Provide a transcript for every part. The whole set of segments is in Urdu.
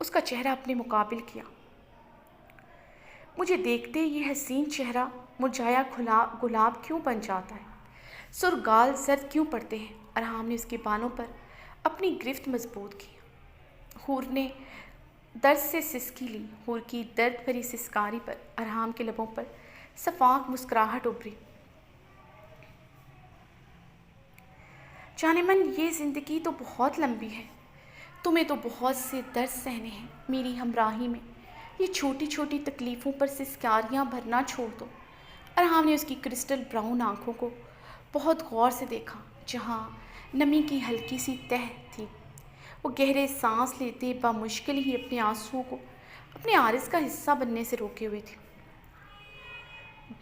اس کا چہرہ اپنے مقابل کیا۔ مجھے دیکھتے یہ حسین چہرہ مرجھایا گلاب کیوں بن جاتا ہے؟ سرخ گال زرد کیوں پڑتے ہیں؟ ارحام نے اس کے بالوں پر اپنی گرفت مضبوط کی۔ حور نے درد سے سسکی لی۔ حور کی درد بھری سسکاری پر ارحام کے لبوں پر شفاف مسکراہٹ ابھری۔ جانے من یہ زندگی تو بہت لمبی ہے، تمہیں تو بہت سے درد سہنے ہیں، میری ہمراہی میں یہ چھوٹی چھوٹی تکلیفوں پر سسکاریاں بھرنا چھوڑ دو۔ ارحام نے اس کی کرسٹل براؤن آنکھوں کو بہت غور سے دیکھا جہاں نمی کی ہلکی سی تہ تھی۔ وہ گہرے سانس لیتے بامشکل ہی اپنے آنسوؤں کو اپنے عارض کا حصہ بننے سے روکے ہوئے تھی۔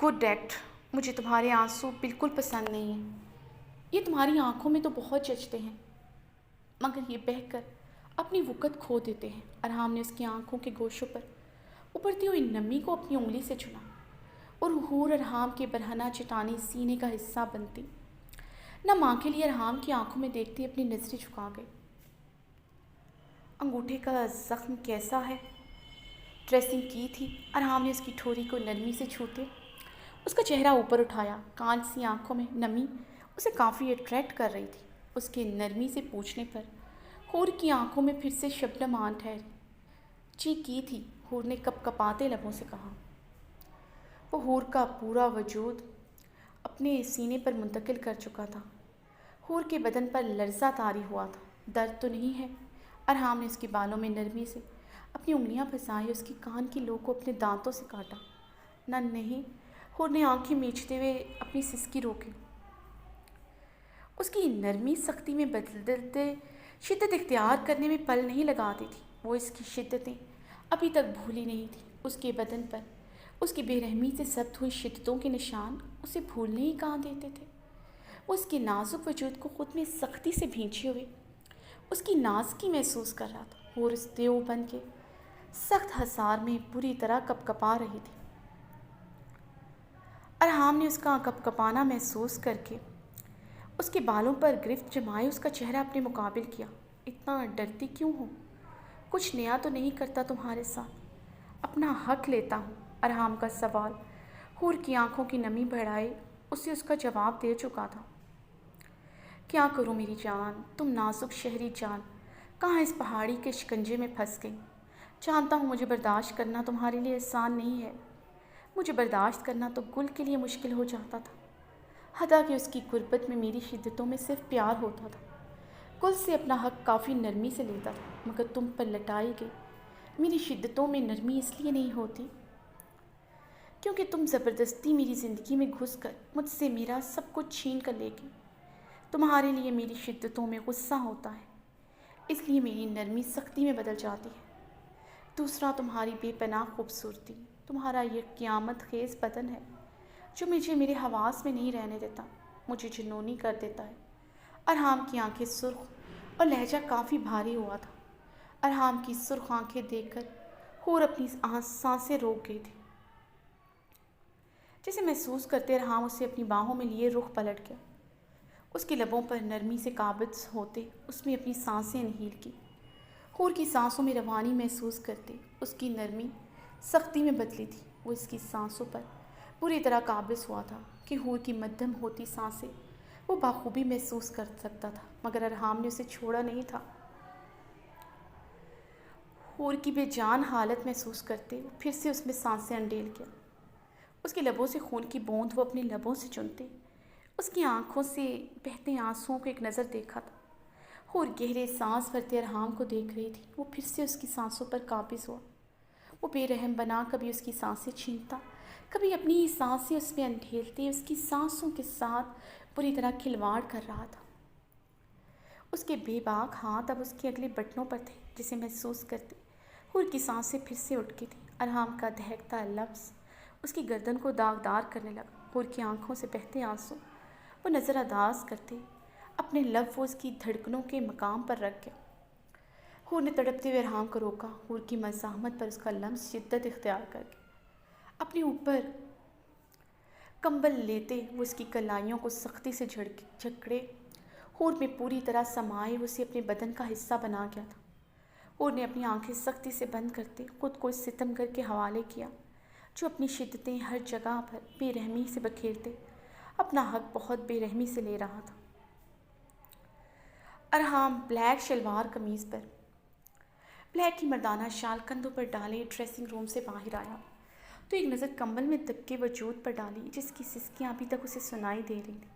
گڈ ایکٹ، مجھے تمہارے آنسو بالکل پسند نہیں ہیں، یہ تمہاری آنکھوں میں تو بہت جچتے ہیں، مگر یہ بہہ کر اپنی وقت کھو دیتے ہیں۔ ارحام نے اس کی آنکھوں کے گوشوں پر ابھرتی ہوئی نمی کو اپنی انگلی سے چنا اور حور ارحام کے برہنہ چٹانی سینے کا حصہ بنتی نہ ماں کے لیے ارحام کی آنکھوں میں دیکھتی اپنی نظریں جھکا گئی۔ انگوٹھے کا زخم کیسا ہے؟ ڈریسنگ کی تھی؟ ارحام نے اس کی ٹھوری کو نرمی سے چھوتے اس کا چہرہ اوپر اٹھایا۔ کانچ سی آنکھوں میں نمی اسے کافی اٹریکٹ کر رہی تھی۔ اس کے نرمی سے پوچھنے پر حور کی آنکھوں میں پھر سے شبنم آن ٹھہری۔ جی کی تھی، حور نے کپ کپاتے لبوں سے کہا۔ وہ حور کا پورا وجود اپنے سینے پر منتقل کر چکا تھا۔ حور کے بدن پر لرزہ طاری ہوا تھا۔ درد تو نہیں ہے؟ ارحام نے اس کے بالوں میں نرمی سے اپنی انگلیاں پھنسائی، اس کی کان کی لو کو اپنے دانتوں سے کاٹا۔ نہ نہیں، حور نے آنکھیں میچتے ہوئے اپنی سسکی روکی۔ اس کی نرمی سختی میں بدلتے شدت اختیار کرنے میں پل نہیں لگاتی تھی۔ وہ اس کی شدتیں ابھی تک بھولی نہیں تھی۔ اس کے بدن پر اس کی بے رحمی سے ثبت ہوئی شدتوں کے نشان اسے بھولنے ہی کہاں دیتے تھے۔ وہ اس کے نازک وجود کو خود میں سختی سے بھینچے ہوئے اس کی نازکی محسوس کر رہا تھا اور اس دیو بن کے سخت حصار میں بری طرح کپ کپا رہی تھی۔ ارحام نے اس کا کپ کپانا محسوس کر کے اس کے بالوں پر گرفت جمائے اس کا چہرہ اپنے مقابل کیا۔ اتنا ڈرتی کیوں ہو؟ کچھ نیا تو نہیں کرتا تمہارے ساتھ، اپنا حق لیتا ہوں۔ ارحام کا سوال حور کی آنکھوں کی نمی بڑھائے اسے اس کا جواب دے چکا تھا۔ کیا کروں میری جان، تم نازک شہری جان کہاں اس پہاڑی کے شکنجے میں پھنس گئی۔ جانتا ہوں مجھے برداشت کرنا تمہارے لیے آسان نہیں ہے، مجھے برداشت کرنا تو گل کے لیے مشکل ہو جاتا تھا، حتیٰ کہ اس کی غربت میں میری شدتوں میں صرف پیار ہوتا تھا۔ گل سے اپنا حق کافی نرمی سے لیتا تھا، مگر تم پر لٹائی گئی میری شدتوں میں نرمی اس لیے نہیں ہوتی کیونکہ تم زبردستی میری زندگی میں گھس کر مجھ سے میرا سب کچھ چھین کر لے گئی۔ تمہارے لیے میری شدتوں میں غصہ ہوتا ہے، اس لیے میری نرمی سختی میں بدل جاتی ہے۔ دوسرا تمہاری بے پناہ خوبصورتی، تمہارا یہ قیامت خیز بدن ہے جو مجھے میرے حواس میں نہیں رہنے دیتا، مجھے جنونی کر دیتا ہے۔ ارحام کی آنکھیں سرخ اور لہجہ کافی بھاری ہوا تھا۔ ارحام کی سرخ آنکھیں دیکھ کر حور اپنی سانسیں روک گئی تھی، جسے محسوس کرتے ارحام اسے اپنی باہوں میں لیے رخ پلٹ گیا۔ اس کے لبوں پر نرمی سے قابض ہوتے اس میں اپنی سانسیں انہیل کی۔ حور کی سانسوں میں روانی محسوس کرتے اس کی نرمی سختی میں بدلی تھی۔ وہ اس کی سانسوں پر پوری طرح قابض ہوا تھا کہ حور کی مدھم ہوتی سانسیں وہ بخوبی محسوس کر سکتا تھا، مگر ارحام نے اسے چھوڑا نہیں تھا۔ حور کی بے جان حالت محسوس کرتے وہ پھر سے اس میں سانسیں انڈیل گیا۔ اس کے لبوں سے خون کی بوند وہ اپنے لبوں سے چنتے اس کی آنکھوں سے بہتے آنسوؤں کو ایک نظر دیکھا تھا۔ حور گہرے سانس بھرتے ارحام کو دیکھ رہی تھی۔ وہ پھر سے اس کی سانسوں پر قابض ہوا۔ وہ بے رحم بنا کبھی اس کی سانسیں چھینتا، کبھی اپنی ہی سانسیں اس میں انڈھیلتے اس کی سانسوں کے ساتھ بری طرح کھلواڑ کر رہا تھا۔ اس کے بے باک ہاتھ اب اس کے اگلے بٹنوں پر تھے، جسے محسوس کرتے حور کی سانسیں پھر سے اٹھ گئی تھیں۔ ارحام کا دہکتا لفظ اس کی گردن کو داغدار کرنے لگا۔ حور کی آنکھوں سے بہتے آنسو وہ نظر انداز کرتے اپنے لب وہ اس کی دھڑکنوں کے مقام پر رکھ گیا۔ حور نے تڑپتے ہوئے ارحام کو روکا۔ حور کی مزاحمت پر اس کا لمس شدت اختیار کر کے اپنے اوپر کمبل لیتے وہ اس کی کلائیوں کو سختی سے جھکڑے۔ حور میں پوری طرح سمائے وہ اسے اپنے بدن کا حصہ بنا گیا تھا۔ اور نے اپنی آنکھیں سختی سے بند کرتے خود کو اس ستمگر کے حوالے کیا جو اپنی شدتیں ہر جگہ پر بے رحمی سے بکھیرتے اپنا حق بہت بے رحمی سے لے رہا تھا۔ ارحام بلیک شلوار قمیض پر بلیک کی مردانہ شال کندھوں پر ڈالے ڈریسنگ روم سے باہر آیا تو ایک نظر کمبل میں دب کے وجود پر ڈالی جس کی سسکیاں ابھی تک اسے سنائی دے رہی تھیں۔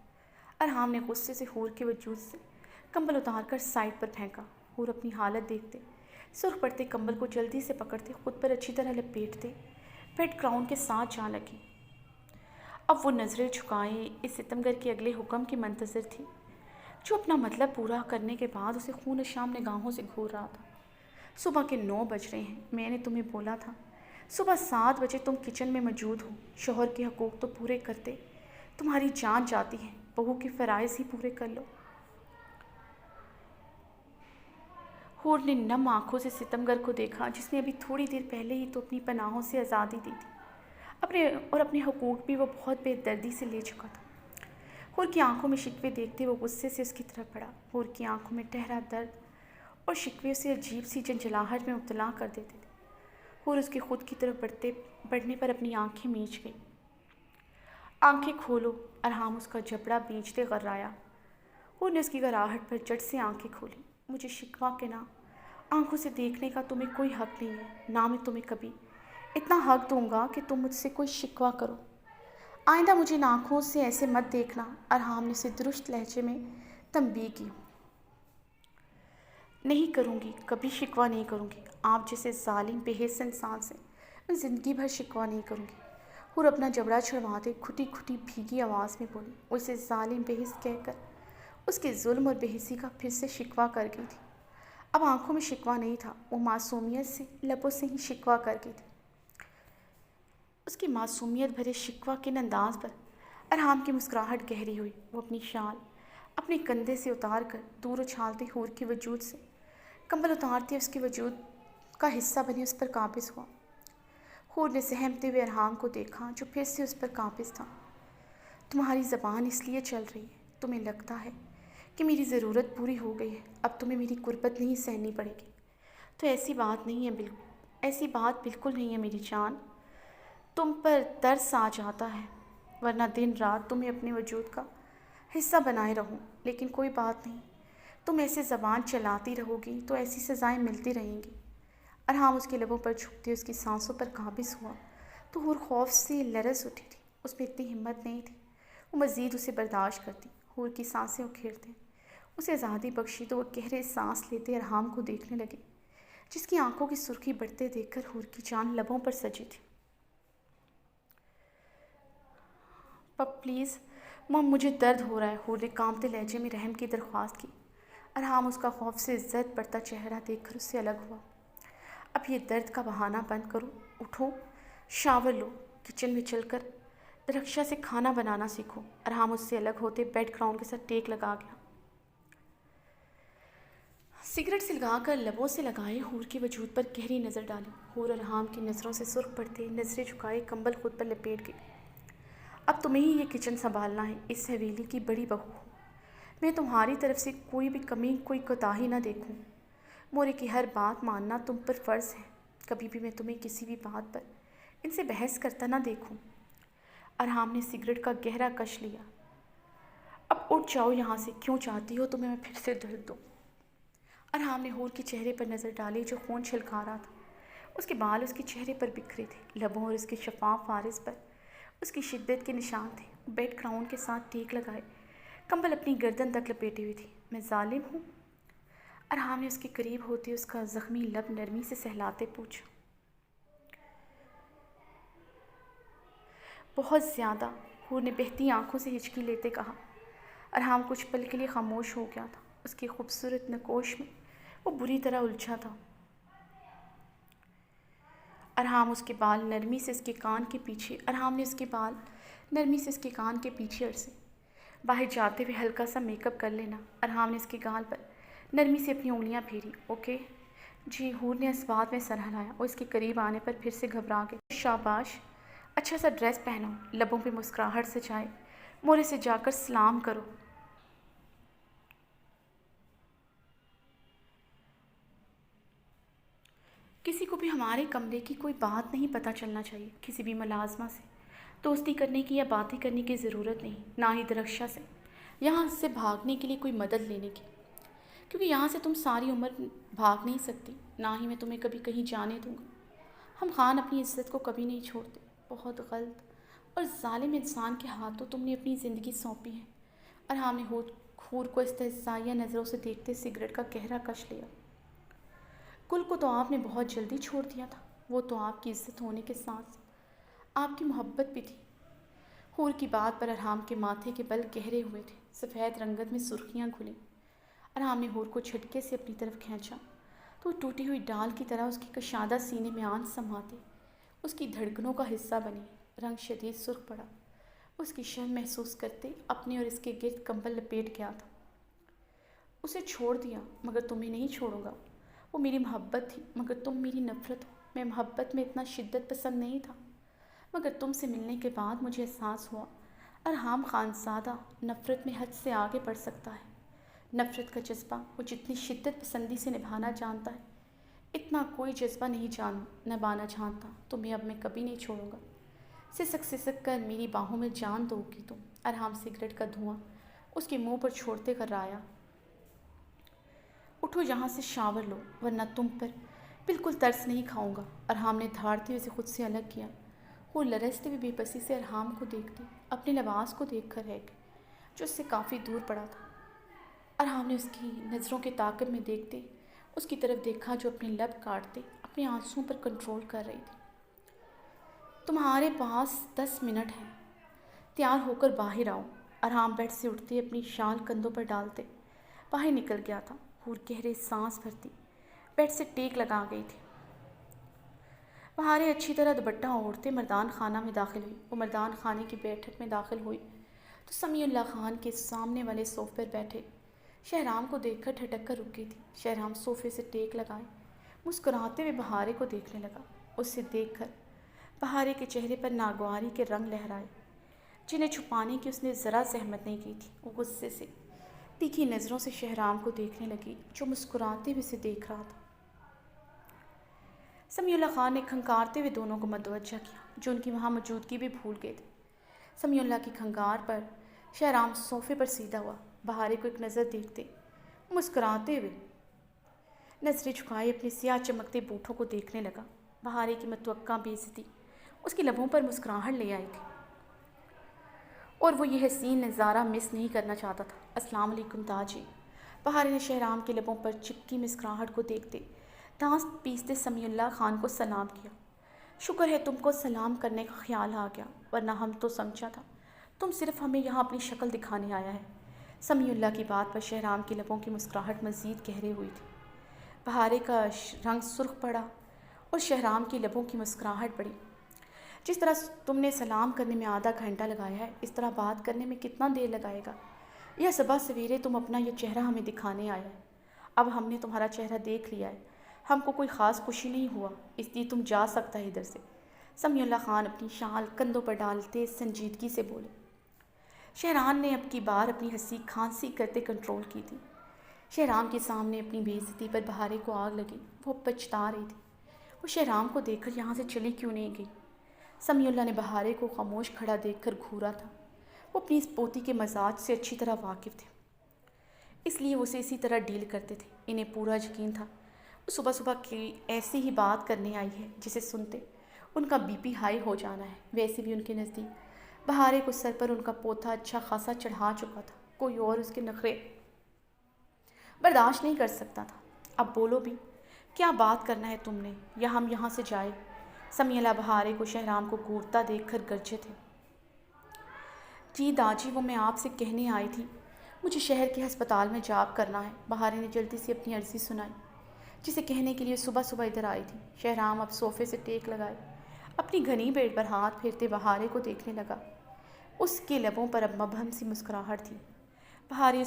ارحام نے غصے سے حور کے وجود سے کمبل اتار کر سائڈ پر پھینکا۔ حور اپنی حالت دیکھتے سرخ پڑتے کمبل کو جلدی سے پکڑتے خود پر اچھی طرح لپیٹتے بیڈ گراؤنڈ کے ساتھ جا لگی۔ اب وہ نظریں جھکائے اس ستمگر کے اگلے حکم کی منتظر تھی جو اپنا مطلب پورا کرنے کے بعد اسے خون شام نگاہوں سے گھور رہا تھا۔ صبح کے 9 بج رہے ہیں، میں نے تمہیں بولا تھا صبح 7 بجے تم کچن میں موجود ہو۔ شوہر کے حقوق تو پورے کرتے تمہاری جان جاتی ہے، بہو کے فرائض ہی پورے کر لو۔ حور نے نم آنکھوں سے ستمگر کو دیکھا جس نے ابھی تھوڑی دیر پہلے ہی تو اپنی پناہوں سے آزادی دی تھی، اپنے حقوق بھی وہ بہت بے دردی سے لے چکا تھا۔ حور کی آنکھوں میں شکوے دیکھتے وہ غصے سے اس کی طرف بڑھا۔ حور کی آنکھوں میں ٹھہرا درد اور شکوے اسے عجیب سی جنجلاہٹ میں مبتلا کر دیتے تھے۔ حور اس کے خود کی طرف بڑھنے پر اپنی آنکھیں میچ گئی۔ آنکھیں کھولو، ارحام اس کا جبڑا بیچتے غرایا۔ حور نے اس کی گراہٹ پر جٹ سے آنکھیں کھولی۔ مجھے شکوہ کے نہ آنکھوں سے دیکھنے کا تمہیں کوئی حق نہیں ہے، نہ میں تمہیں کبھی اتنا حق دوں گا کہ تم مجھ سے کوئی شکوہ کرو۔ آئندہ مجھے ان آنکھوں سے ایسے مت دیکھنا، ارحام نے اسے درست لہجے میں تنبیہ کی۔ نہیں کروں گی، کبھی شکوہ نہیں کروں گی، آپ جیسے ظالم بے حس انسان سے میں زندگی بھر شکوہ نہیں کروں گی۔ حور اپنا جبڑا چھڑواتے کھٹی کھٹی بھیگی آواز میں بولی۔ وہ اسے ظالم بے حس کہہ کر اس کے ظلم اور بے حسی کا پھر سے شکوہ کر گئی تھی۔ اب آنکھوں میں شکوہ نہیں تھا، وہ معصومیت سے لبوں سے ہی شکوہ کر گئی تھی۔ اس کی معصومیت بھرے شکوہ کے انداز پر ارحام کی مسکراہٹ گہری ہوئی۔ وہ اپنی شال اپنے کندھے سے اتار کر دور اچھالتے حور کے وجود سے کمبل اتارتے اس کے وجود کا حصہ بنے اس پر قابض ہوا۔ حور نے سہمتے ہوئے ارحام کو دیکھا جو پھر سے اس پر قابض تھا۔ تمہاری زبان اس لیے چل رہی ہے، تمہیں لگتا ہے کہ میری ضرورت پوری ہو گئی ہے، اب تمہیں میری غربت نہیں سہنی پڑے گی، تو ایسی بات بالکل نہیں ہے میری جان۔ تم پر ترس آ جاتا ہے، ورنہ دن رات تمہیں اپنے وجود کا حصہ بنائے رہوں، لیکن کوئی بات نہیں، تم ایسے زبان چلاتی رہو گی تو ایسی سزائیں ملتی رہیں گی۔ ارحام اس کے لبوں پر جھکتے اس کی سانسوں پر قابض ہوا تو حور خوف سے لرز اٹھی تھی۔ اس میں اتنی ہمت نہیں تھی وہ مزید اسے برداشت کرتی۔ حور کی سانسیں اکھیڑتے اسے آزادی بخشی تو وہ گہرے سانس لیتے ارحام کو دیکھنے لگے جس کی آنکھوں کی سرخی بڑھتے دیکھ کر حور کی جان لبوں پر سجی تھی۔ پلیز مام، مجھے درد ہو رہا ہے، حور نے کانپتے لہجے میں رحم کی درخواست کی۔ ارحام اس کا خوف سے زد بڑھتا چہرہ دیکھ کر اس سے الگ ہوا۔ اب یہ درد کا بہانہ بند کرو، اٹھو، شاور لو، کچن میں چل کر رکشا سے کھانا بنانا سیکھو۔ ارحام اس سے الگ ہوتے بیڈ گراؤنڈ کے ساتھ ٹیک لگا گیا۔ سگریٹ سلگا کر لبوں سے لگائے حور کے وجود پر گہری نظر ڈالی۔ حور ارحام کی نظروں سے سرخ پڑتے نظریں جھکائے کمبل خود پر لپیٹ گئی۔ اب تمہیں ہی یہ کچن سنبھالنا ہے، اس حویلی کی بڑی بہو ہو، میں تمہاری طرف سے کوئی بھی کمی کوئی کوتاہی نہ دیکھوں۔ مورے کی ہر بات ماننا تم پر فرض ہے، کبھی بھی میں تمہیں کسی بھی بات پر ان سے بحث کرتا نہ دیکھوں۔ ارحام نے سگریٹ کا گہرا کش لیا۔ اب اٹھ جاؤ یہاں سے، کیوں چاہتی ہو تمہیں میں پھر سے درد دوں؟ ارحام نے حور کے چہرے پر نظر ڈالی جو خون چھلکا رہا تھا۔ اس کے بال اس کے چہرے پر بکھرے تھے، لبوں اور اس کے شفاف عارض پر اس کی شدت کے نشان تھے۔ بیڈ گراؤنڈ کے ساتھ ٹیک لگائے کمبل اپنی گردن تک لپیٹی ہوئی تھی۔ میں ظالم ہوں؟ ارحام نے اس کے قریب ہوتے اس کا زخمی لب نرمی سے سہلاتے پوچھا۔ بہت زیادہ، حور نے بہتی آنکھوں سے ہچکی لیتے کہا۔ ارحام کچھ پل کے لیے خاموش ہو گیا تھا۔ اس کی خوبصورت نقوش میں وہ بری طرح الجھا تھا۔ ارحام اس کے بال نرمی سے اس کے کان کے پیچھے عرصے باہر جاتے ہوئے ہلکا سا میک اپ کر لینا۔ ارحام نے اس کے گال پر نرمی سے اپنی انگلیاں پھیری۔ اوکے جی، حور نے اس بات میں سر ہلایا۔ وہ اس کے قریب آنے پر پھر سے گھبرا گئی۔ شاباش، اچھا سا ڈریس پہنو، لبوں پہ مسکراہٹ سجائے مورے سے جا کر سلام کرو۔ کسی کو بھی ہمارے کمرے کی کوئی بات نہیں پتہ چلنا چاہیے، کسی بھی ملازمہ سے دوستی کرنے کی یا باتیں کرنے کی ضرورت نہیں، نہ ہی درخشہ سے یہاں سے بھاگنے کے لیے کوئی مدد لینے کی، کیونکہ یہاں سے تم ساری عمر بھاگ نہیں سکتی، نہ ہی میں تمہیں کبھی کہیں جانے دوں گا۔ ہم خان اپنی عزت کو کبھی نہیں چھوڑتے۔ بہت غلط اور ظالم انسان کے ہاتھوں تم نے اپنی زندگی سونپی ہے۔ ارحام نے خور کو استہزائیہ نظروں سے دیکھتے سگریٹ کا کہرا کش لیا۔ گل کو تو آپ نے بہت جلدی چھوڑ دیا تھا، وہ تو آپ کی عزت ہونے کے ساتھ آپ کی محبت بھی تھی۔ حور کی بات پر ارحام کے ماتھے کے بل گہرے ہوئے تھے، سفید رنگت میں سرخیاں گھلیں۔ ارحام نے حور کو جھٹکے سے اپنی طرف کھینچا تو وہ ٹوٹی ہوئی ڈال کی طرح اس کی کشادہ سینے میں آن سماتے اس کی دھڑکنوں کا حصہ بنی۔ رنگ شدید سرخ پڑا، اس کی شرم محسوس کرتے اپنے اور اس کے گرد کمبل لپیٹ گیا تھا۔ اسے چھوڑ دیا مگر تمہیں نہیں چھوڑوں گا۔ وہ میری محبت تھی مگر تم میری نفرت ہو۔ میں محبت میں اتنا شدت پسند نہیں تھا، مگر تم سے ملنے کے بعد مجھے احساس ہوا ارحام خانزادہ نفرت میں حد سے آگے بڑھ سکتا ہے۔ نفرت کا جذبہ وہ جتنی شدت پسندی سے نبھانا جانتا ہے، اتنا کوئی جذبہ نہیں نبھانا جانتا۔ تمہیں اب میں کبھی نہیں چھوڑوں گا۔ سسک کر میری باہوں میں جان دو گی تم۔ ارحام سگریٹ کا دھواں اس کے منہ پر چھوڑتے کرایا۔ اٹھو یہاں سے شاور لو ورنہ تم پر بالکل ترس نہیں کھاؤں گا۔ ارحام نے دھاڑتے ہوئے خود سے الگ کیا۔ وہ لرزتے ہوئے بے بسی سے ارحام کو دیکھتی اپنے لباس کو دیکھ کر رہ گئی جو اس سے کافی دور پڑا تھا۔ ارحام نے اس کی نظروں کے تعاقب میں دیکھتے اس کی طرف دیکھا جو اپنے لب کاٹتے اپنے آنسوؤں پر کنٹرول کر رہی تھی۔ تمہارے پاس 10 منٹ ہیں، تیار ہو کر باہر آؤ۔ ارحام بیڈ سے اٹھتے اپنی شال کندھوں پر ڈالتے باہر نکل گیا تھا۔ حور گہرے سانس بھرتی بیڈ سے ٹیک لگا گئی تھی۔ بہاریں اچھی طرح دوپٹہ اوڑھتے مردان خانہ میں داخل ہوئی۔ وہ مردان خانے کی بیٹھک میں داخل ہوئی تو سمیع اللہ خان کے سامنے والے صوفے پر بیٹھے شہرام کو دیکھ کر ٹھٹک کر رک گئی تھی۔ شہرام صوفے سے ٹیک لگائے مسکراتے ہوئے بہارے کو دیکھنے لگا۔ اسے دیکھ کر بہارے کے چہرے پر ناگواری کے رنگ لہرائے جنہیں چھپانے کی اس نے ذرا زحمت نہیں کی تھی۔ وہ غصے سے تیکھی نظروں سے شہرام کو دیکھنے لگی جو مسکراتے ہوئے اسے دیکھ رہا تھا۔ سمیع اللہ خان نے کھنکارتے ہوئے دونوں کو متوجہ کیا جو ان کی وہاں موجودگی بھی بھول گئے تھے۔ سمیع اللہ کی کھنکار پر شہرام صوفے پر سیدھا ہوا، بہارے کو ایک نظر دیکھتے مسکراتے ہوئے نظریں جھکائے اپنے سیاہ چمکتے بوٹھوں کو دیکھنے لگا۔ بہارے کی متوقع بے عزتی اس کی لبوں پر مسکراہٹ لے آئی تھی اور وہ یہ حسین نظارہ مس نہیں کرنا چاہتا تھا۔ السلام علیکم تاجی۔ بہارے نے شہرام کی لبوں پر چپکی مسکراہٹ کو دیکھتے دانت پیستے سمیع اللہ خان کو سلام کیا۔ شکر ہے تم کو سلام کرنے کا خیال آ گیا، ورنہ ہم تو سمجھا تھا تم صرف ہمیں یہاں اپنی شکل دکھانے آیا ہے۔ سمیع اللہ کی بات پر شہرام کی لبوں کی مسکراہٹ مزید گہرے ہوئی تھی۔ بہارے کا رنگ سرخ پڑا اور شہرام کی لبوں کی مسکراہٹ بڑھی۔ جس طرح تم نے سلام کرنے میں آدھا گھنٹہ لگایا ہے، اس طرح بات کرنے میں کتنا دیر لگائے گا؟ یہ صبح سویرے تم اپنا یہ چہرہ ہمیں دکھانے آیا ہے، اب ہم نے تمہارا چہرہ دیکھ لیا ہے، ہم کو کوئی خاص خوشی نہیں ہوا، اس لیے تم جا سکتا ہے ادھر سے۔ سمیع اللہ خان اپنی شال کندھوں پر ڈالتے سنجیدگی سے بولے۔ شہرام نے اب کی بار اپنی ہنسی کھانسی کرتے کنٹرول کی تھی۔ شہرام کے سامنے اپنی بے عزتی پر بہارے کو آگ لگی، وہ پچھتا رہی تھی۔ وہ شہرام کو دیکھ کر یہاں سے چلی کیوں نہیں گئی؟ سمیع اللہ نے بہارے کو خاموش کھڑا دیکھ کر گھورا تھا۔ وہ اپنی اس پوتی کے مزاج سے اچھی طرح واقف تھے، اس لیے اسے اسی طرح ڈیل کرتے تھے۔ انہیں پورا یقین تھا وہ صبح صبح کی ایسی ہی بات کرنے آئی ہے جسے سنتے ان کا بی پی ہائی ہو جانا ہے۔ ویسے بھی ان کے نزدیک بہارے کو سر پر ان کا پوتا اچھا خاصا چڑھا چکا تھا، کوئی اور اس کے نخرے برداشت نہیں کر سکتا تھا۔ اب بولو بھی، کیا بات کرنا ہے تم نے، یا ہم یہاں سے جائے؟ سمیع اللہ بہارے کو شہرام کو گھورتا دیکھ کر گرجے تھے۔ جی داجی، وہ میں آپ سے کہنے آئی تھی، مجھے شہر کے ہسپتال میں جاب کرنا ہے۔ بہارے نے جلدی سے اپنی عرضی سنائی جسے کہنے کے لیے صبح صبح ادھر آئی تھی۔ شہرام اب صوفے سے ٹیک لگائے اپنی گھنی بیڈ پر ہاتھ پھیرتے بہارے کو دیکھنے لگا۔ اس کے لبوں پر اب مبہم سی مسکراہٹ تھی۔ بہارے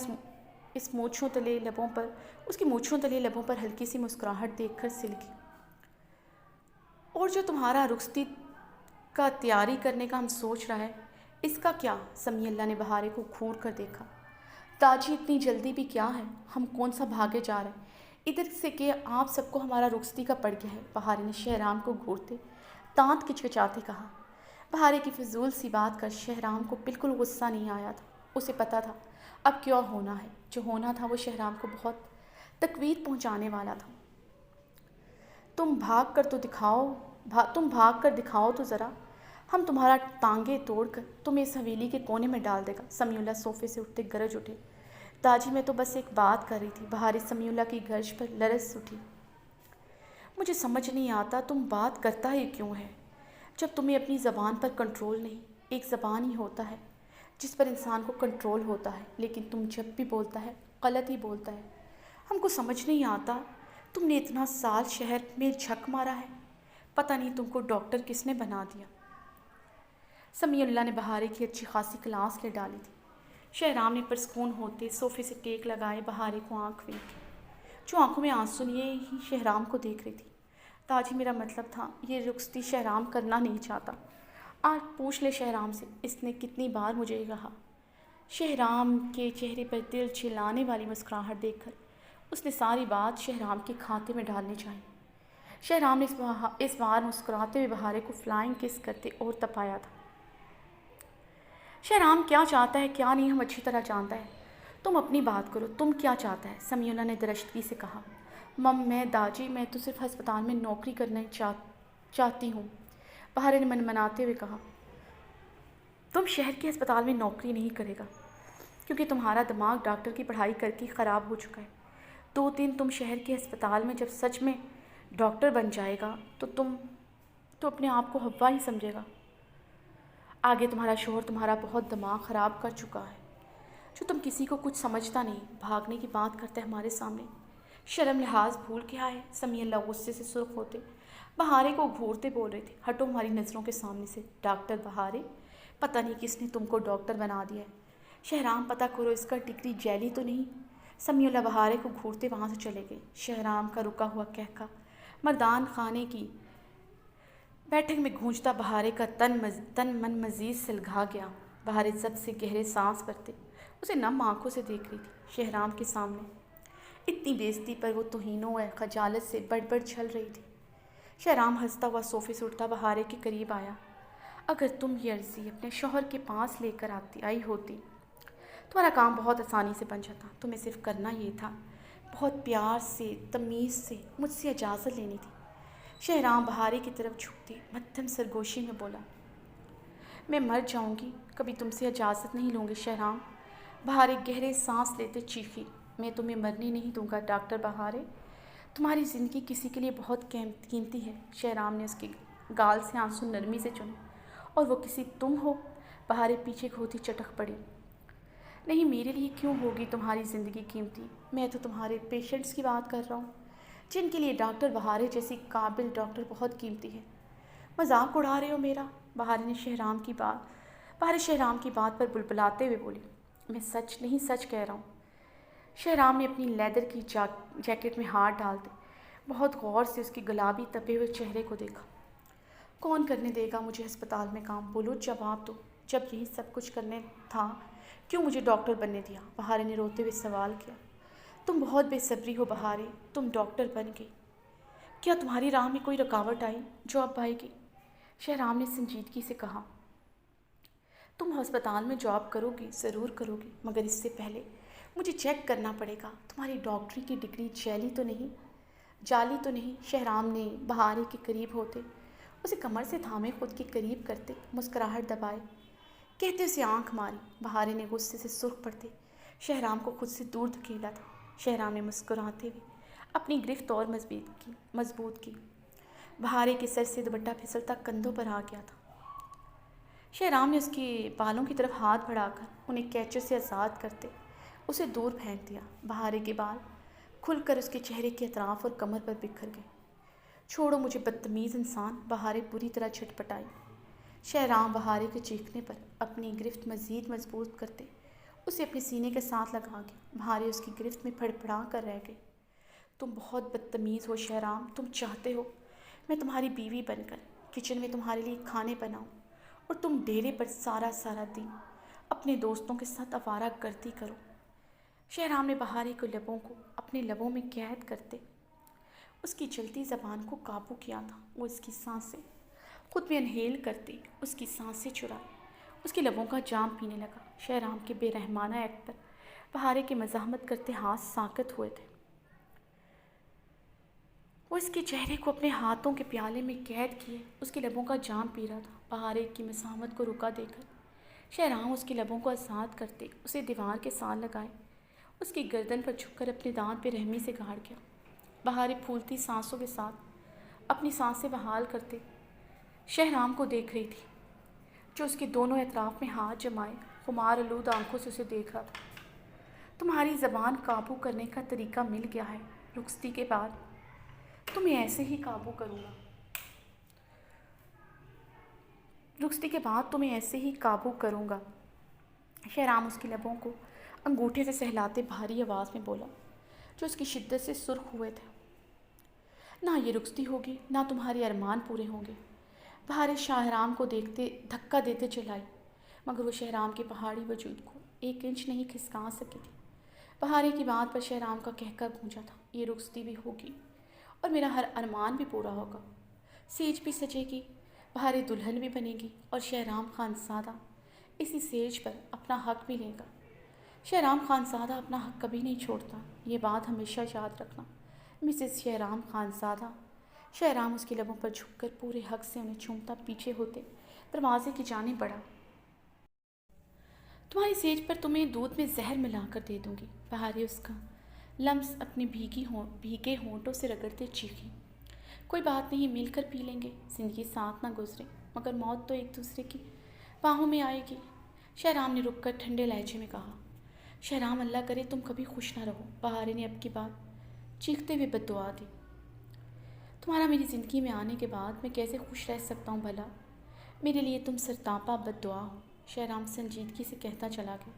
اس مونچھوں تلے لبوں پر اس کی مونچھوں تلے لبوں پر ہلکی سی مسکراہٹ دیکھ کر سلکی۔ اور جو تمہارا رخصتی کا تیاری کرنے کا ہم سوچ رہا ہے، اس کا کیا؟ سمیع اللہ نے بہارے کو گھور کر دیکھا۔ تاجی اتنی جلدی بھی کیا ہے، ہم کون سا بھاگے جا رہے ہیں؟ ادھر سے کہ آپ سب کو ہمارا رخصتی کا پڑ گیا ہے، بہارے نے شہرام کو گھورتے دانت کچکچاتے کہا۔ بہارے کی فضول سی بات کا شہرام کو بالکل غصہ نہیں آیا تھا۔ اسے پتہ تھا اب کیا ہونا ہے، جو ہونا تھا وہ شہرام کو بہت تکلیف پہنچانے والا تھا۔ تم بھاگ کر دکھاؤ تو ذرا، ہم تمہارا ٹانگیں توڑ کر تمہیں اس حویلی کے کونے میں ڈال دے گا۔ سمیع اللہ صوفے سے اٹھتے گرج اٹھے۔ داجی میں تو بس ایک بات کر رہی تھی۔ بہارے سمیع اللہ کی گرج پر لرز اٹھی۔ مجھے سمجھ نہیں آتا تم بات کرتا ہی کیوں ہے جب تمہیں اپنی زبان پر کنٹرول نہیں۔ ایک زبان ہی ہوتا ہے جس پر انسان کو کنٹرول ہوتا ہے، لیکن تم جب بھی بولتا ہے غلط ہی بولتا ہے۔ ہم کو سمجھ نہیں آتا تم نے اتنا سال شہر میں جھک مارا ہے، پتہ نہیں تم کو ڈاکٹر کس نے بنا دیا۔ سمیع اللہ نے بہارے کی اچھی خاصی کلاس لے ڈالی تھی۔ شہرام نے پرسکون ہوتے صوفے سے ٹیک لگائے بہارے کو آنکھ پھینکی، جو آنکھوں میں آنسو لیے ہی شہرام کو دیکھ رہی تھی۔ تاجی میرا مطلب تھا یہ رخصتی شہرام کرنا نہیں چاہتا۔ آج پوچھ لے شہرام سے، اس نے کتنی بار مجھے یہ کہا۔ شہرام کے چہرے پر دل چلانے والی مسکراہٹ دیکھ کر اس نے ساری بات شہرام کے کھاتے میں ڈالنی چاہی۔ شہرام نے اس بار مسکراتے ہوئے بہارے کو فلائنگ کس کرتے اور تپایا تھا۔ شہرام کیا چاہتا ہے کیا نہیں ہم اچھی طرح جانتا ہے، تم اپنی بات کرو، تم کیا چاہتا ہے؟ سمیع اللہ نے درشتگی سے کہا۔ داجی میں تو صرف ہسپتال میں نوکری کرنا چاہتی ہوں، بہارے نے منمناتے ہوئے کہا۔ تم شہر کے ہسپتال میں نوکری نہیں کرے گا کیونکہ تمہارا دماغ ڈاکٹر کی پڑھائی کر کے خراب ہو چکا ہے۔ 2 دن تم شہر کے ہسپتال میں جب سچ میں ڈاکٹر بن جائے گا تو اپنے آپ کو ہوا ہی سمجھے گا۔ آگے تمہارا شوہر تمہارا بہت دماغ خراب کر چکا ہے، جو تم کسی کو کچھ سمجھتا نہیں، بھاگنے کی بات کرتا ہے ہمارے سامنے۔ شرم لحاظ بھول کے آئے۔ سمیع اللہ غصے سے سرخ ہوتے بہارے کو گھورتے بول رہے تھے، ہٹو ہماری نظروں کے سامنے سے۔ ڈاکٹر بہارے، پتہ نہیں کس نے تم کو ڈاکٹر بنا دیا ہے۔ شہرام پتہ کرو اس کا ڈگری جعلی تو نہیں۔ سمیع اللہ بہارے کو گھورتے وہاں سے چلے گئے۔ شہرام کا رکا ہوا کہکا مردان خانے کی بیٹھک میں گونجتا بہارے کا تن من مزید سلگھا گیا۔ بہارے ضبط سے گہرے سانس بھرتے اسے نم آنکھوں سے دیکھ رہی تھی۔ شہرام کے سامنے اتنی بے عزتی پر وہ توہین و خجالت سے بڑبڑ چھل رہی تھی۔ شہرام ہنستا ہوا صوفے سے اٹھتا بہارے کے قریب آیا۔ اگر تم یہ عرضی اپنے شوہر کے پاس لے کر آئی ہوتی، تمہارا کام بہت آسانی سے بن جاتا۔ تمہیں صرف کرنا یہ تھا، بہت پیار سے تمیز سے مجھ سے اجازت لینی تھی۔ شہرام بہارے کی طرف جھکتے مدھم سرگوشی میں بولا، میں مر جاؤں گی کبھی تم سے اجازت نہیں لوں گی شہرام۔ بہارے گہرے سانس لیتے چیخی، میں تمہیں مرنے نہیں دوں گا ڈاکٹر بہارے، تمہاری زندگی کسی کے لیے بہت قیمتی ہے۔ شہرام نے اس کے گال سے آنسو نرمی سے چنے، اور وہ کسی تم ہو؟ بہارے پیچھے کھوتی چٹک پڑی۔ نہیں، میرے لیے کیوں ہوگی تمہاری زندگی قیمتی؟ میں تو تمہارے پیشنٹس کی بات کر رہا ہوں، جن کے لیے ڈاکٹر بہارے جیسی قابل ڈاکٹر بہت قیمتی ہے۔ مذاق اڑا رہے ہو میرا؟ بہارے شہرام کی بات پر بلبلاتے ہوئے بولی۔ میں سچ کہہ رہا ہوں۔ شہرام نے اپنی لیدر کی جیکٹ میں ہاتھ ڈالتے بہت غور سے اس کے گلابی تپے ہوئے چہرے کو دیکھا۔ کون کرنے دے گا مجھے ہسپتال میں کام؟ بولو، جواب دو۔ جب یہی سب کچھ کرنے تھا کیوں مجھے ڈاکٹر بننے دیا؟ بہارے نے روتے ہوئے سوال کیا۔ تم بہت بے صبری ہو بہارے، تم ڈاکٹر بن گئی، کیا تمہاری راہ میں کوئی رکاوٹ آئی جو اب آئے گی؟ شہرام نے سنجیدگی سے کہا، تم ہسپتال میں جاب کرو گی، ضرور کرو گی، مگر اس سے پہلے مجھے چیک کرنا پڑے گا تمہاری ڈاکٹری کی ڈگری جعلی تو نہیں۔ شہرام نے بہارے کے قریب ہوتے اسے کمر سے تھامے خود کے قریب کرتے مسکراہٹ دبائے کہتے اسے آنکھ ماری۔ بہارے نے غصے سے سرخ پڑتے شہرام کو خود سے دور دھکیلا تھا۔ شہرام نے مسکراتے ہوئے اپنی گرفت اور مضبوط کی۔ بہارے کے سر سے دوپٹہ پھسلتا کندھوں پر آ گیا تھا۔ شہرام نے اس کے بالوں کی طرف ہاتھ بڑھا کر انہیں کیچر سے آزاد کرتے اسے دور پھینک دیا۔ بہارے کے بال کھل کر اس کے چہرے کے اطراف اور کمر پر بکھر گئے۔ چھوڑو مجھے بدتمیز انسان، بہارے بری طرح چھٹپٹائی۔ شہرام بہارے کے چیخنے پر اپنی گرفت مزید مضبوط کرتے اسے اپنے سینے کے ساتھ لگا گیا۔ بہارے اس کی گرفت میں پھڑپڑا کر رہ گئے۔ تم بہت بدتمیز ہو شہرام، تم چاہتے ہو میں تمہاری بیوی بن کر کچن میں تمہارے لیے کھانے بناؤں اور تم ڈیرے پر سارا دن اپنے دوستوں کے ساتھ آوارہ گردی کرو۔ شہرام نے بہارے کو لبوں کو اپنے لبوں میں قید کرتے اس کی چلتی زبان کو قابو کیا تھا۔ وہ اس کی سانسیں خود بھی انہیل کرتی اس کی سانسیں چرائے اس کے لبوں کا جام پینے لگا۔ شہرام کے بے رحمانہ ایکٹ پر بہارے کے مزاحمت کرتے ہاتھ ساکت ہوئے تھے۔ وہ اس کے چہرے کو اپنے ہاتھوں کے پیالے میں قید کیے اس کے لبوں کا جام پی رہا تھا۔ بہارے کی مزاحمت کو رکا دے کر شہرام اس کے لبوں کو آزاد کرتے اسے دیوار کے ساتھ لگائے اس کی گردن پر جھک کر اپنے دانت پہ رحمی سے گاڑ گیا۔ بہارے پھولتی سانسوں کے ساتھ اپنی سانسیں بحال کرتے شہرام کو دیکھ رہی تھی جو اس کے دونوں اطراف میں ہاتھ جمائے خمار آلود آنکھوں سے اسے دیکھ رہا تھا۔ تمہاری زبان قابو کرنے کا طریقہ مل گیا ہے، رخصتی کے بعد تمہیں ایسے ہی قابو کروں گا۔ رخصتی کے بعد تمہیں ایسے ہی قابو کروں گا۔ شہرام اس کے لبوں کو انگوٹھے سے سہلاتے بھاری آواز میں بولا جو اس کی شدت سے سرخ ہوئے تھے۔ نہ یہ رخصتی ہوگی نہ تمہارے ارمان پورے ہوں گے۔ بہارے شہرام کو دیکھتے دھکا دیتے چلائی مگر وہ شہرام کے پہاڑی وجود کو 1 انچ نہیں کھسکا سکی تھی۔ بہارے کی بات پر شہرام کا کہکا گونجا تھا، یہ رخصتی بھی ہوگی اور میرا ہر ارمان بھی پورا ہوگا۔ سیج بھی سجے گی، بہارے دلہن بھی بنے گی اور شہرام خانزادہ اسی سیج پر اپنا حق بھی لے گا۔ شہرام خانزادہ اپنا حق کبھی نہیں چھوڑتا، یہ بات ہمیشہ یاد رکھنا مسز شہرام خانزادہ۔ شہرام اس کے لبوں پر جھک کر پورے حق سے انہیں چومتا پیچھے ہوتے دروازے کی جانب بڑھا۔ تمہاری سیج پر تمہیں دودھ میں زہر ملا کر دے دوں گی۔ بہارے اس کا لمس اپنے بھیگے ہونٹوں سے رگڑتے چیخی۔ کوئی بات نہیں، مل کر پی لیں گے، زندگی ساتھ نہ گزرے مگر موت تو ایک دوسرے کی باہوں میں آئے گی۔ شہرام نے رک کر ٹھنڈے لہجے میں کہا۔ شہرام اللہ کرے تم کبھی خوش نہ رہو۔ بہارے نے اب کی بات چیختے ہوئے بد دعا دی۔ تمہارا میری زندگی میں آنے کے بعد میں کیسے خوش رہ سکتا ہوں بھلا؟ میرے لیے تم سرتاپا بد دعا ہو، شہرام سنجیدگی سے کہتا چلا گیا۔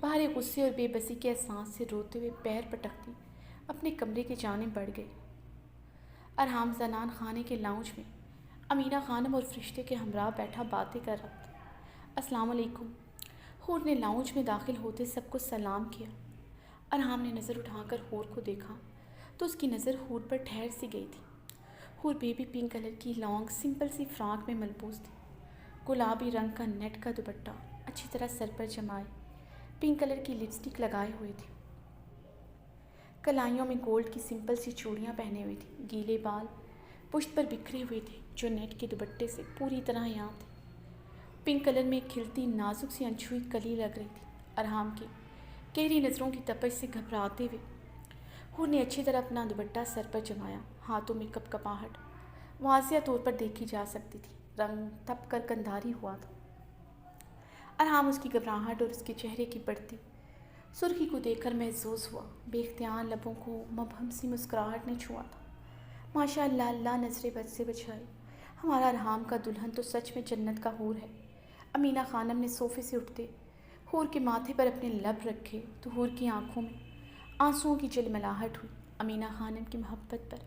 بہارے غصے اور بے بسی کے احساس سے روتے ہوئے پیر پٹکتی اپنے کمرے کی جانب بڑھ گئی۔ ارحام زنان خانے کے لاؤنج میں امینہ خانم اور فرشتے کے ہمراہ بیٹھا باتیں کر رہا تھا۔ السلام علیکم۔ حور نے لاؤنج میں داخل ہوتے سب کو سلام کیا۔ ارحام نے نظر اٹھا کر حور کو دیکھا تو اس کی نظر حور پر ٹھہر سی گئی تھی۔ حور بیبی پنک کلر کی لانگ سمپل سی فراک میں ملبوس تھی، گلابی رنگ کا نیٹ کا دوپٹہ اچھی طرح سر پر جمائے، پنک کلر کی لپسٹک لگائے ہوئی تھی، کلائیوں میں گولڈ کی سمپل سی چوڑیاں پہنے ہوئی تھی، گیلے بال پشت پر بکھرے ہوئے تھے جو نیٹ کے دوپٹے سے پوری طرح یاں تھے۔ پنک کلر میں کھلتی نازک سی انچھوئی کلی لگ رہی تھی۔ ارحام کی گہری نظروں کی تپش سے گھبراتے ہوئے حور نے اچھی طرح اپنا دوپٹہ سر پر جمایا، ہاتھوں میں کپ کپاہٹ واضح طور پر دیکھی جا سکتی تھی، رنگ تپ کر کنداری ہوا تھا۔ ارحام اس کی گھبراہٹ اور اس کے چہرے کی بڑھتی سرخی کو دیکھ کر محظوظ ہوا، بے اختیار لبوں کو مبہم سی مسکراہٹ نے چھوا تھا۔ ماشاء اللہ، اللہ نظر بد سے بچائے، ہمارا ارحام کا دلہن تو سچ میں جنت کا حور ہے۔ امینہ خانم نے صوفے سے اٹھتے حور کے ماتھے پر اپنے لب رکھے تو حور کی آنکھوں میں آنسوؤں کی جلملاہٹ ہوئی۔ امینہ خانم کی محبت پر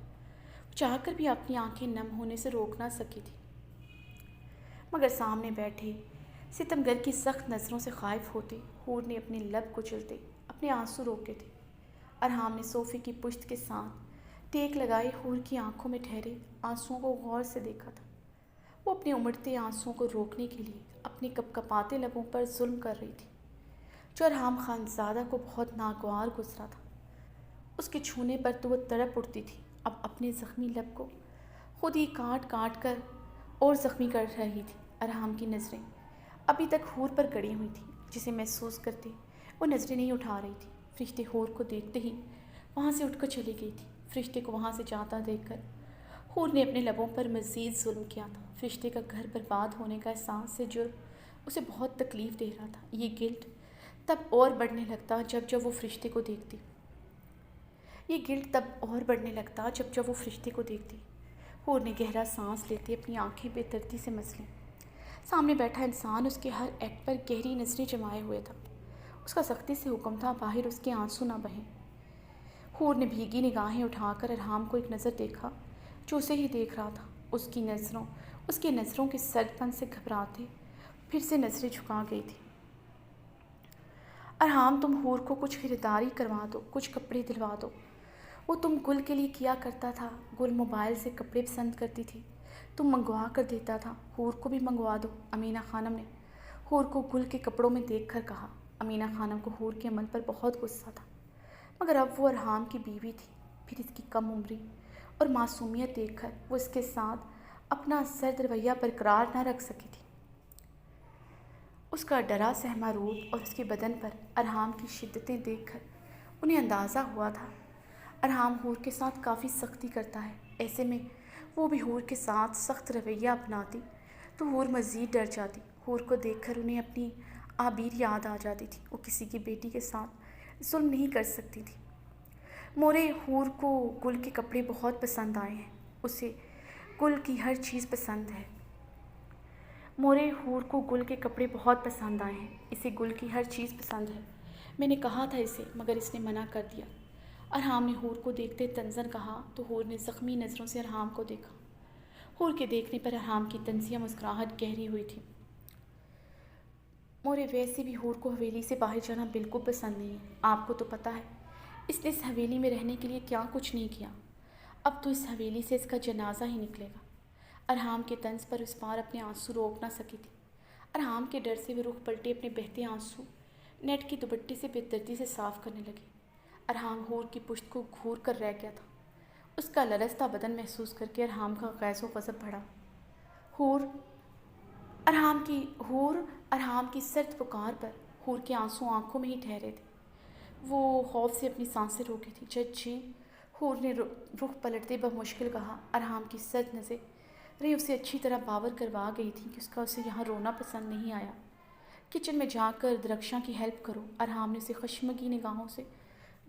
چاہ کر بھی اپنی آنکھیں نم ہونے سے روک نہ سکی تھی، مگر سامنے بیٹھے ستمگر کی سخت نظروں سے خائف ہوتے حور نے اپنے لب کچلتے اپنے آنسو روکے تھے۔ ارحام نے صوفے کی پشت کے ساتھ ٹیک لگائے حور کی آنکھوں میں ٹھہرے آنسوؤں کو غور سے دیکھا تھا۔ وہ اپنے امڑتے آنسوؤں کو روکنے کے لیے اپنے کپ کپاتے لبوں پر ظلم کر رہی تھی جو ارحام خانزادہ کو بہت ناگوار گزرا تھا۔ اس کے چھونے پر تو وہ تڑپ اٹھتی تھی، اب اپنے زخمی لب کو خود ہی کاٹ کاٹ کر اور زخمی کر رہی تھی۔ ارحام کی نظریں ابھی تک حور پر گڑی ہوئی تھیں، جسے محسوس کرتے وہ نظریں نہیں اٹھا رہی تھی۔ فرشتے حور کو دیکھتے ہی وہاں سے اٹھ کر چلی گئی تھی۔ فرشتے کو وہاں سے جاتا دیکھ کر حور نے اپنے لبوں پر مزید ظلم کیا تھا۔ فرشتے کا گھر برباد ہونے کا احساس سے جرم اسے بہت تکلیف دے رہا تھا۔ یہ گلٹ تب اور بڑھنے لگتا جب جب وہ فرشتے کو دیکھتی۔ حور نے گہرا سانس لیتے اپنی آنکھیں بے دردی سے مس لیں۔ سامنے بیٹھا انسان اس کے ہر ایکٹ پر گہری نظریں جمائے ہوئے تھا۔ اس کا سختی سے حکم تھا باہر اس کے آنسو نہ بہیں۔ حور نے بھیگی نگاہیں اٹھا کر ارحام کو ایک نظر دیکھا جو اسے ہی دیکھ رہا تھا۔ اس کی نظروں کے سرد پن سے گھبراتے پھر سے نظریں جھکا گئی تھی۔ ارحام تم حور کو کچھ خریداری کروا دو، کچھ کپڑے دلوا دو۔ وہ تم گل کے لیے کیا کرتا تھا، گل موبائل سے کپڑے پسند کرتی تھی، تم منگوا کر دیتا تھا، حور کو بھی منگوا دو۔ امینہ خانم نے حور کو گل کے کپڑوں میں دیکھ کر کہا۔ امینہ خانم کو حور کے عمل پر بہت غصہ تھا، مگر اب وہ ارحام کی بیوی تھی، پھر اس کی کم عمری اور معصومیت دیکھ کر وہ اس کے ساتھ اپنا سرد رویہ برقرار نہ رکھ سکی تھی۔ اس کا ڈرا سہما روپ اور اس کے بدن پر ارحام کی شدتیں دیکھ کر انہیں اندازہ ہوا تھا ارحام حور کے ساتھ کافی سختی کرتا ہے۔ ایسے میں وہ بھی حور کے ساتھ سخت رویہ اپناتی تو حور مزید ڈر جاتی۔ حور کو دیکھ کر انہیں اپنی آبیر یاد آ جاتی تھی۔ وہ کسی کی بیٹی کے ساتھ ظلم نہیں کر سکتی تھی۔ مورے حور کو گل کے کپڑے بہت پسند آئے ہیں، اسے گل کی ہر چیز پسند ہے۔ مورے حور کو گل کے کپڑے بہت پسند آئے ہیں، اسے گل کی ہر چیز پسند ہے۔ میں نے کہا تھا اسے، مگر اس نے منع کر دیا۔ ارحام نے حور کو دیکھتے طنزاً کہا تو حور نے زخمی نظروں سے ارحام کو دیکھا۔ حور کے دیکھنے پر ارحام کی طنزیہ مسکراہٹ گہری ہوئی تھی۔ مورے ویسے بھی حور کو حویلی سے باہر جانا بالکل پسند نہیں ہے، آپ کو تو پتہ ہے اس نے اس حویلی میں رہنے کے لیے کیا کچھ نہیں کیا۔ اب تو اس حویلی سے اس کا جنازہ ہی نکلے گا۔ ارحام کے طنز پر اس بار اپنے آنسو روک نہ سکی تھی۔ ارحام کے ڈر سے وہ رخ پلٹے اپنے بہتے آنسو نیٹ کی دوپٹے سے بے دردی سے صاف کرنے لگی۔ ارحام حور کی پشت کو گھور کر رہ گیا تھا۔ اس کا لرزتا بدن محسوس کر کے ارحام کا غیظ و غضب بڑھا۔ حور ارحام کی سرد پکار پر حور کے آنسو آنکھوں میں ہی ٹھہرے تھے۔ وہ خوف سے اپنی سانسیں روکی تھی۔ جج جی، حور نے رخ پلٹتے بمشکل کہا۔ ارحام کی سرد نظریں اسے اچھی طرح باور کروا گئی تھیں کہ اس کا اسے یہاں رونا پسند نہیں آیا۔ کچن میں جا کر درخشاں کی ہیلپ کرو، ارحام نے اسے خشمگی نگاہوں سے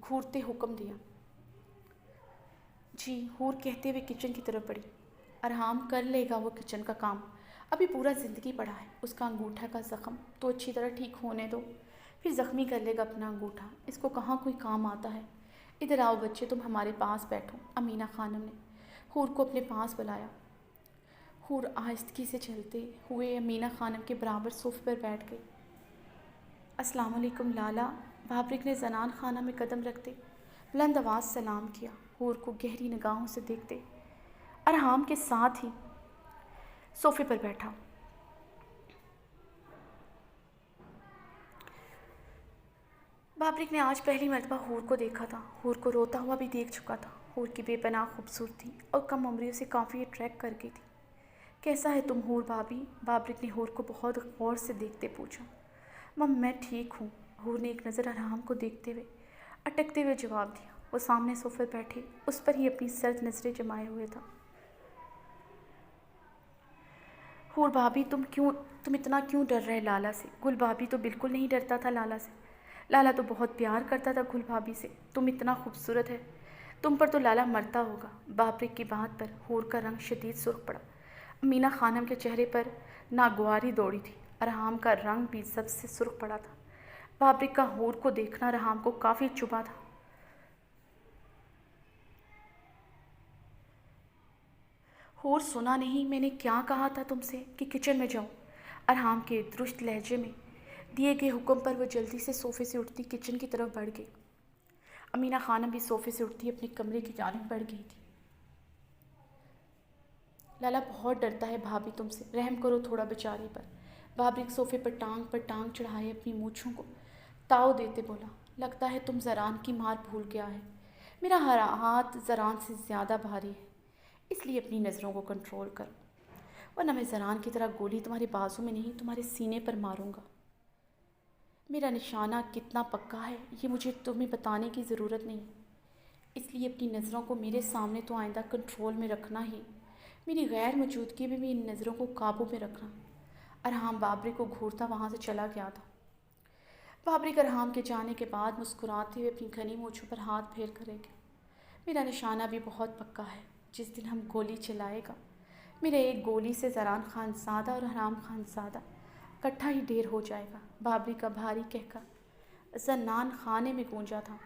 گھورتے حکم دیا۔ جی، حور کہتے ہوئے کچن کی طرف بڑھی۔ ارحام کر لے گا وہ کچن کا کام، ابھی پورا زندگی پڑا ہے۔ اس کا انگوٹھا کا زخم تو اچھی طرح ٹھیک ہونے دو، پھر زخمی کر لے گا اپنا انگوٹھا، اس کو کہاں کوئی کام آتا ہے۔ ادھر آؤ بچے، تم ہمارے پاس بیٹھو۔ امینہ خانم نے حور کو اپنے پاس بلایا۔ حور آہستگی سے چلتے ہوئے امینہ خانم کے برابر صوفے پر بیٹھ گئی۔ السلام علیکم لالا، بابرک نے زنان خانہ میں قدم رکھتے بلند آواز سلام کیا۔ حور کو گہری نگاہوں سے دیکھتے ارحام کے ساتھ ہی صوفے پر بیٹھا۔ بابرک نے آج پہلی مرتبہ حور کو دیکھا تھا۔ حور کو روتا ہوا بھی دیکھ چکا تھا۔ حور کی بے پناہ خوبصورتی اور کم عمری اسے کافی اٹریکٹ کر گئی تھی۔ کیسا ہے تم حور بھابی؟ بابرک نے حور کو بہت غور سے دیکھتے پوچھا۔ مم، میں ٹھیک ہوں، حور نے ایک نظر ارحام کو دیکھتے ہوئے اٹکتے ہوئے جواب دیا۔ وہ سامنے صوفے بیٹھے اس پر ہی اپنی سرد نظریں جمائے ہوئے تھا۔ حور بھابی، تم اتنا کیوں ڈر رہے لالا سے؟ گل بھابی تو بالکل نہیں ڈرتا تھا لالا سے، لالا تو بہت پیار کرتا تھا گل بھابی سے۔ تم اتنا خوبصورت ہے، تم پر تو لالا مرتا ہوگا۔ بابرک کی بات پر حور کا رنگ شدید سرخ پڑا۔ امینہ خانم کے چہرے پر ناگواری دوڑی تھی۔ ارحام کا رنگ بھی سب سے سرخ پڑا تھا۔ بابرک کا حور کو دیکھنا ارحام کو کافی چبھا تھا۔ حور سنا نہیں میں نے کیا کہا تھا تم سے کہ کچن میں جاؤ؟ ارحام کے درست لہجے میں دیے گئے حکم پر وہ جلدی سے صوفے سے اٹھتی کچن کی طرف بڑھ گئی۔ امینہ خانم بھی صوفے سے اٹھتی اپنے کمرے کی جانب بڑھ گئی تھی۔ لالا بہت ڈرتا ہے بھابی تم سے، رحم کرو تھوڑا بیچاری پر۔ بابرک صوفے پر ٹانگ چڑھائے اپنی مونچھوں کو تاؤ دیتے بولا۔ لگتا ہے تم زران کی مار بھول گیا ہے، میرا ہر ہاتھ زران سے زیادہ بھاری ہے، اس لیے اپنی نظروں کو کنٹرول کرو، ورنہ میں زران کی طرح گولی تمہارے بازو میں نہیں تمہارے سینے پر ماروں گا۔ میرا نشانہ کتنا پکا ہے یہ مجھے تمہیں بتانے کی ضرورت نہیں، اس لیے اپنی نظروں کو میرے سامنے تو آئندہ کنٹرول میں رکھنا ہی، میری غیر موجودگی میں بھی ان نظروں کو قابو میں رکھنا۔ ارحام بابرک کو گھورتا وہاں سے چلا گیا تھا۔ بابرک ارحام کے جانے کے بعد مسکراتے ہوئے اپنی گھنی مونچھوں پر ہاتھ پھیر کر گیا۔ میرا نشانہ بھی بہت پکا ہے، جس دن ہم گولی چلائے گا میرے ایک گولی سے زران خان زادہ اور ارحام خان زادہ کٹھا ہی ڈھیر ہو جائے گا۔ بابرک کا بھاری کہکا زنان خانے میں گونجا تھا۔